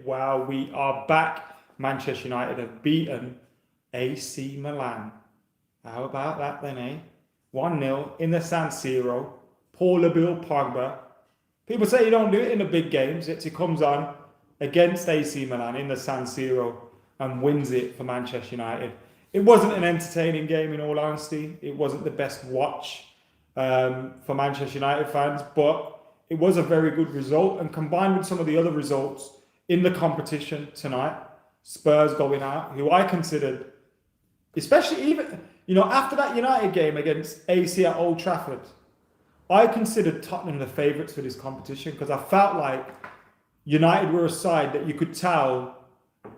Wow, we are back. Manchester United have beaten AC Milan. How about that then, eh? 1-0 in the San Siro. Paul Pogba. People say you don't do it in the big games, yet he comes on against AC Milan in the San Siro and wins it for Manchester United. It wasn't an entertaining game, in all honesty. It wasn't the best watch for Manchester United fans, but it was a very good result. And combined with some of the other results in the competition tonight, Spurs going out, who I considered, especially even, after that United game against AC at Old Trafford, I considered Tottenham the favourites for this competition because I felt like United were a side that you could tell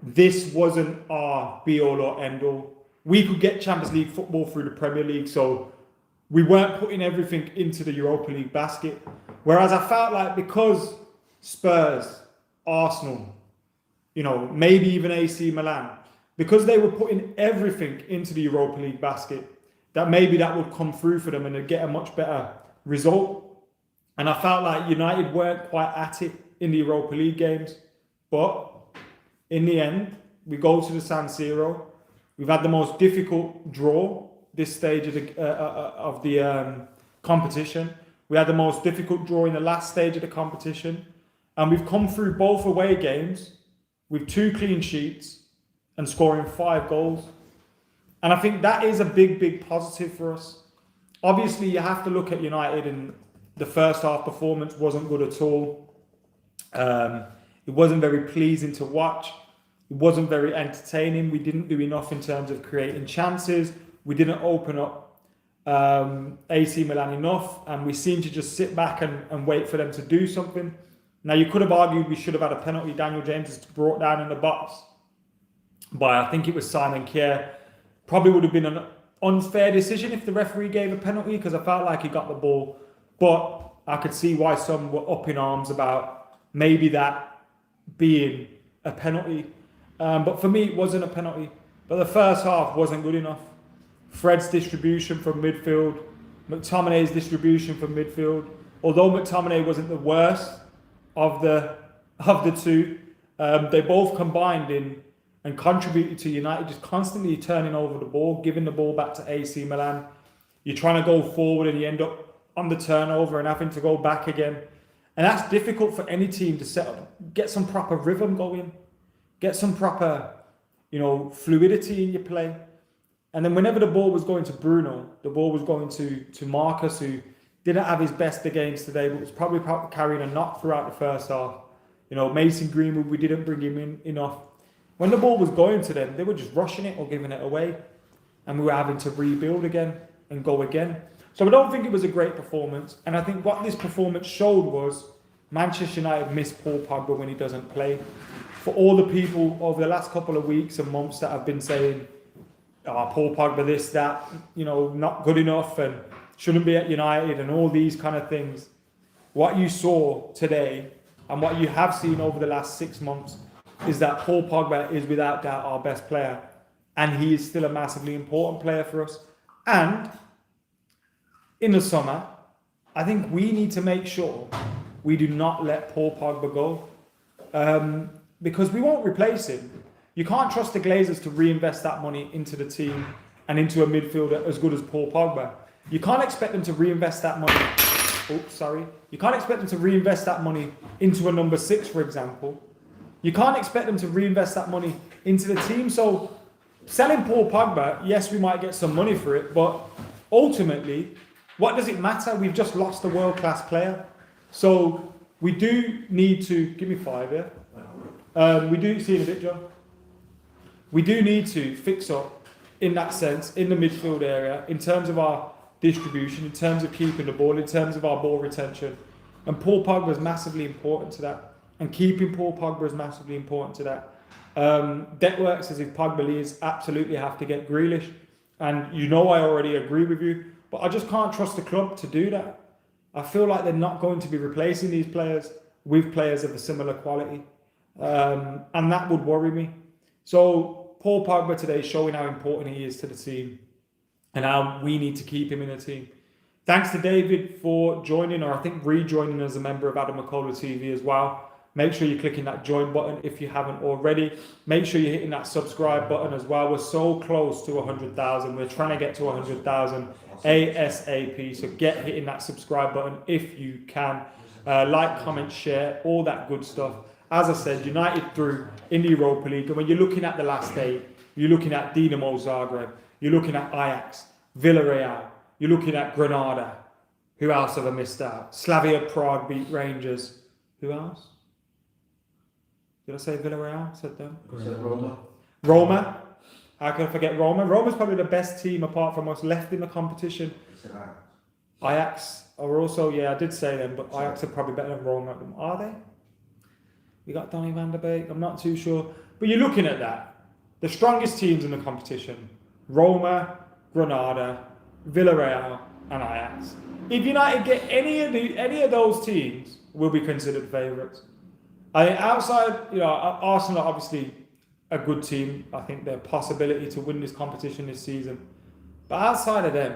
this wasn't our be-all or end-all. We could get Champions League football through the Premier League, so we weren't putting everything into the Europa League basket. Whereas I felt like because Spurs, Arsenal, maybe even AC Milan, because they were putting everything into the Europa League basket, that maybe that would come through for them and they'd get a much better result. And I felt like United weren't quite at it in the Europa League games. But in the end, we go to the San Siro. We've had the most difficult draw this stage of the competition. We had the most difficult draw in the last stage of the competition. And we've come through both away games with 2 clean sheets and scoring 5 goals. And I think that is a big, big positive for us. Obviously, you have to look at United, and the first half performance wasn't good at all. It wasn't very pleasing to watch. It wasn't very entertaining. We didn't do enough in terms of creating chances. We didn't open up AC Milan enough, and we seemed to just sit back and wait for them to do something. Now, you could have argued we should have had a penalty Daniel James has brought down in the box, but I think it was Simon Kjær. Probably would have been an unfair decision if the referee gave a penalty, because I felt like he got the ball, but I could see why some were up in arms about maybe that being a penalty. But for me, it wasn't a penalty. But the first half wasn't good enough. Fred's distribution from midfield, McTominay's distribution from midfield. Although McTominay wasn't the worst of the two, they both combined in and contributed to United just constantly turning over the ball, giving the ball back to AC Milan. You're trying to go forward and you end up on the turnover and having to go back again. And that's difficult for any team to set up, get some proper rhythm going, get some proper, fluidity in your play. And then whenever the ball was going to Bruno, the ball was going to Marcus, who didn't have his best of games today, but was probably carrying a knock throughout the first half. Mason Greenwood, we didn't bring him in enough. When the ball was going to them, they were just rushing it or giving it away. And we were having to rebuild again and go again. So I don't think it was a great performance. And I think what this performance showed was Manchester United miss Paul Pogba when he doesn't play. For all the people over the last couple of weeks and months that have been saying, Paul Pogba this, that, not good enough and shouldn't be at United and all these kind of things. What you saw today and what you have seen over the last 6 months is that Paul Pogba is without doubt our best player, and he is still a massively important player for us. And in the summer, I think we need to make sure we do not let Paul Pogba go, because we won't replace him. You can't trust the Glazers to reinvest that money into the team and into a midfielder as good as Paul Pogba. You can't expect them to reinvest that money. You can't expect them to reinvest that money into a number 6, for example. You can't expect them to reinvest that money into the team. So selling Paul Pogba, yes, we might get some money for it, but ultimately, what does it matter? We've just lost a world-class player. So we do need to, give me 5 here. We do, see in a bit, John. We do need to fix up in that sense, in the midfield area, in terms of our distribution, in terms of keeping the ball, in terms of our ball retention. And Paul Pogba is massively important to that. And keeping Paul Pogba is massively important to that. Detwork says if Pogba leaves, absolutely have to get Grealish. And I already agree with you, but I just can't trust the club to do that. I feel like they're not going to be replacing these players with players of a similar quality. And that would worry me. So Paul Pogba today is showing how important he is to the team and how we need to keep him in the team. Thanks to David for joining, or I think rejoining as a member of Adam McKola TV as well. Make sure you're clicking that join button if you haven't already. Make sure you're hitting that subscribe button as well. We're so close to 100,000. We're trying to get to 100,000 ASAP. So get hitting that subscribe button if you can. Like, comment, share, all that good stuff. As I said, United through in the Europa League. And when you're looking at the last 8, you're looking at Dinamo Zagreb. You're looking at Ajax, Villarreal. You're looking at Granada. Who else have I missed out? Slavia Prague beat Rangers. Who else? Did I say Villarreal? Said them? Roma. How can I forget Roma? Roma's probably the best team apart from us left in the competition. Ajax are also, I did say them, but Ajax are probably better than Roma. Are they? We got Donny van der Beek. I'm not too sure. But you're looking at that. The strongest teams in the competition. Roma, Granada, Villarreal and Ajax. If United get any of those teams, will be considered favourites. I think outside, Arsenal are obviously a good team. I think their possibility to win this competition this season. But outside of them,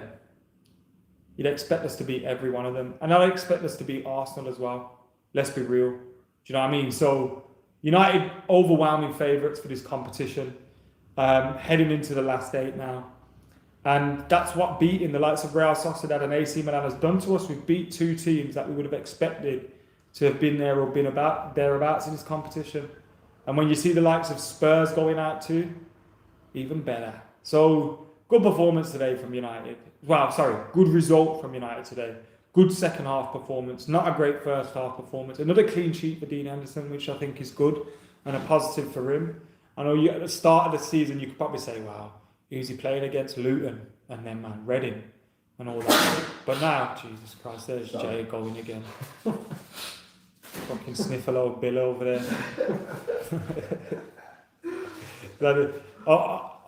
you'd expect us to beat every one of them. And I'd expect us to beat Arsenal as well. Let's be real. Do you know what I mean? So United overwhelming favourites for this competition. Heading into the last 8 now. And that's what beating the likes of Real Sociedad and AC Milan has done to us. We've beat 2 teams that we would have expected to have been there or been thereabouts in this competition. And when you see the likes of Spurs going out too, even better. So, good performance today from United. Good result from United today. Good second half performance. Not a great first half performance. Another clean sheet for Dean Henderson, which I think is good and a positive for him. I know at the start of the season, you could probably say, wow, who's he playing against? Luton and then, Reading and all that. But now, Jesus Christ, there's Jay going again. Fucking sniffle old Bill over there.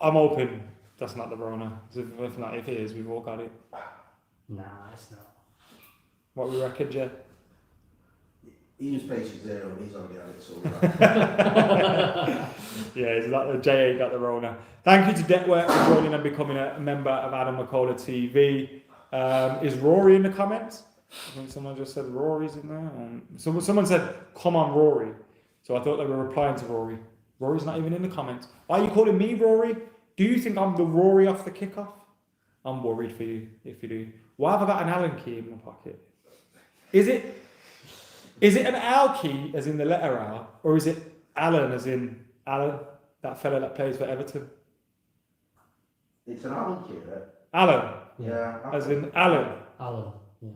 I'm hoping that's not the Rona. If it is, we've all got it. Nah, it's not. What we reckon, Jay? He was patient 0 and he's on the it, so it's like the J ain't got the Rona. Thank you to Detwork for joining and becoming a member of Adam McKola TV. Is Rory in the comments? I think someone just said Rory's in there. Someone said, come on, Rory. So I thought they were replying to Rory. Rory's not even in the comments. Are you calling me Rory? Do you think I'm the Rory off the kickoff? I'm worried for you if you do. Why have I got an Allen key in my pocket? Is it an Al key as in the letter Al, or is it Alan as in Alan, that fella that plays for Everton? it's an Allen key, right? Alan, Yeah. as in Alan, Alan, yeah.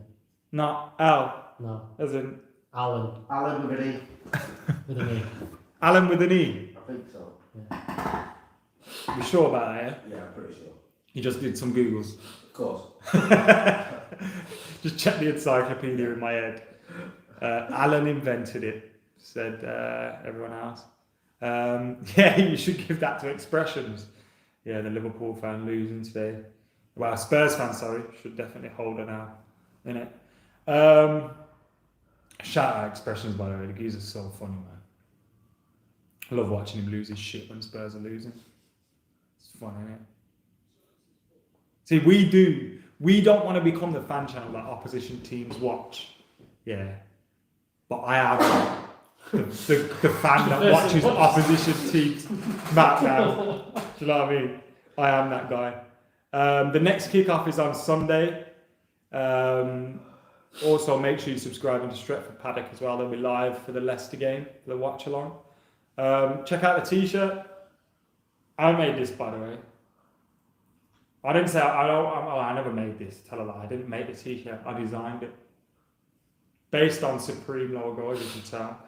not Al, No, as in Alan Allen with an E. with an E. Alan with an E. I think so. Yeah. You sure about that, yeah? Yeah, I'm pretty sure. You just did some Googles. Of course. Just check the encyclopedia in my head. Alan invented it, said everyone else. You should give that to expressions. Yeah, the Liverpool fan losing today. Well, Spurs fan, sorry, should definitely hold it now, innit? Shout out expressions, by the way. The geezer's so funny, man. I love watching him lose his shit when Spurs are losing. It's fun, innit? See, we don't want to become the fan channel that opposition teams watch. Yeah. But I am the fan that watches opposition teams back now. Do you know what I mean? I am that guy. The next kickoff is on Sunday. Also, make sure you subscribe to Stretford Paddock as well. They'll be live for the Leicester game, for the watch along. Check out the t-shirt. I made this, by the way. I didn't say, I never made this, tell a lie. I didn't make the t-shirt, I designed it. Based on Supreme logo, as you can tell.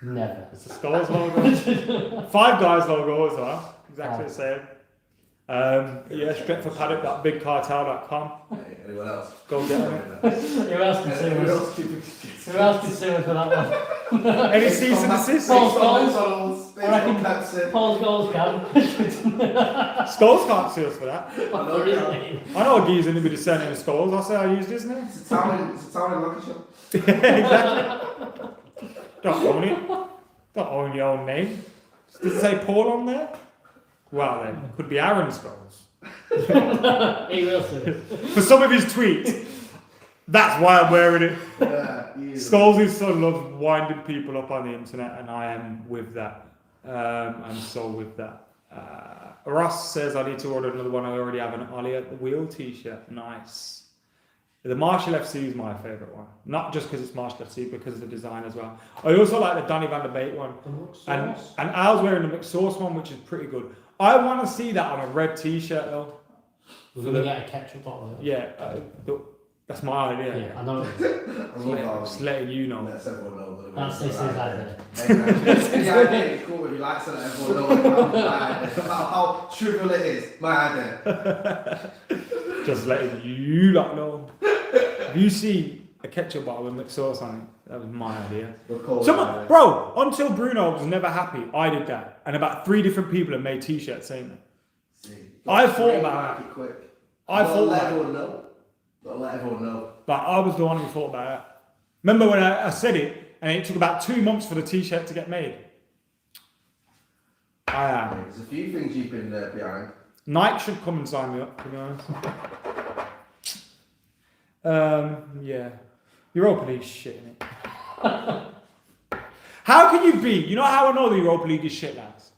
Never. It's the Skulls logo. Five Guys logo as well, exactly the same. Stretfordpaddock.bigcartel.com. Hey, anyone else? Go get it. Who else can sue us for that one? Any cease and desist? Paul's goals. I reckon Paul's goals can. Skulls can't sue us for that. I I know a geezer who'd be discerning the Skulls. I'll say I used his name. It's a Italian lucky shop. Exactly. Don't own it. Don't own your own name. Does it say Paul on there? Well then, it could be Aaron Skulls. He will sue us. For some of his tweets, that's why I'm wearing it. Scholes' son loves winding people up on the internet, and I am with that. I'm so with that. Ross says I need to order another one. I already have an Ollie at the Wheel t-shirt. Nice. The Marshall FC is my favourite one. Not just because it's Marshall FC, because of the design as well. I also like the Donny van der Beek one. And Al's wearing the McSauce one, which is pretty good. I want to see that on a red t-shirt though. We're going to get a ketchup bottle. Yeah, that's my idea. Yeah, I know. Just letting you know. Let's everyone know. That's this idea. Yeah, it's cool if you like to let everyone know about how trivial it is. My idea. Just letting you lot know. If you see a ketchup bottle with McSauce on it, that was my idea. Someone, bro, until Bruno was never happy, I did that. And about 3 different people have made t-shirts saying that. I thought about it. Quick. I thought let everyone know. Don't let everyone know. But I was the one who thought about it. Remember when I said it, and it took about 2 months for the t-shirt to get made? I am. There's a few things you've been behind. Nike should come and sign me up, to be honest. Yeah. Europa League shit, innit? How can you be? You know how I know the Europa League is shit, lads?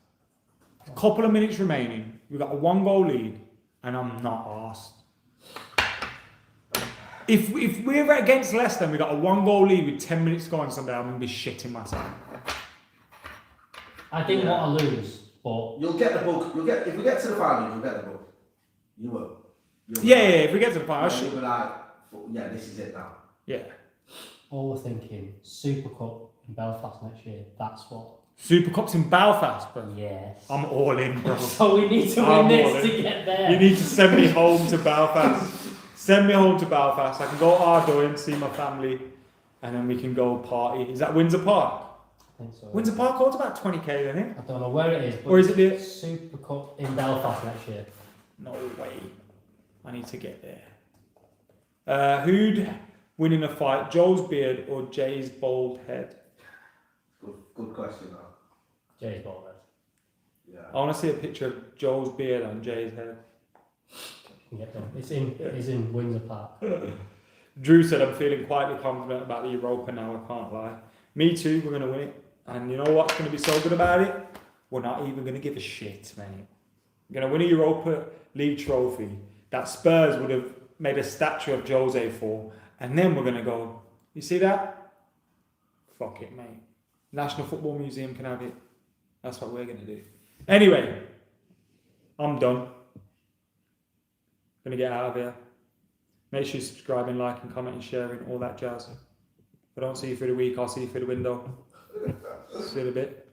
A couple of minutes remaining. We've got a 1-goal lead, and I'm not arsed. If we're against Leicester and we've got a 1-goal lead with 10 minutes to go on Sunday, I'm going to be shitting myself. I didn't want to lose, but... You'll get the book. If we get to the final, you'll get the book. You will. Yeah, if we get to the final, you'll be like, yeah, this is it now. Yeah. All we're thinking, Super Cup in Belfast next year, that's what... Super Cups in Belfast, bro. Yes. I'm all in, bro. So we need to win this to get there. You need to send me home to Belfast. Send me home to Belfast. I can go Ardoyne, see my family, and then we can go party. Is that Windsor Park? I think so. Windsor Park holds about 20k, isn't it? I don't know where it is, but Or is it the Super Cup in Belfast next year? No way. I need to get there. Who'd win in a fight, Joel's beard or Jay's bald head? Good question, though. Jay's bald head. Yeah. I want to see a picture of Joel's beard on Jay's head. It's in Windsor Park. Drew said, I'm feeling quietly confident about the Europa now, I can't lie. Me too, we're going to win it. And you know what's going to be so good about it? We're not even going to give a shit, mate. We're going to win a Europa League trophy that Spurs would have made a statue of Jose for. And then we're going to go, you see that? Fuck it, mate. National Football Museum can have it. That's what we're going to do. Anyway, I'm done. Gonna get out of here. Make sure you're subscribing, liking, commenting, sharing, all that jazz. If I don't see you through the week, I'll see you through the window. See you in a bit.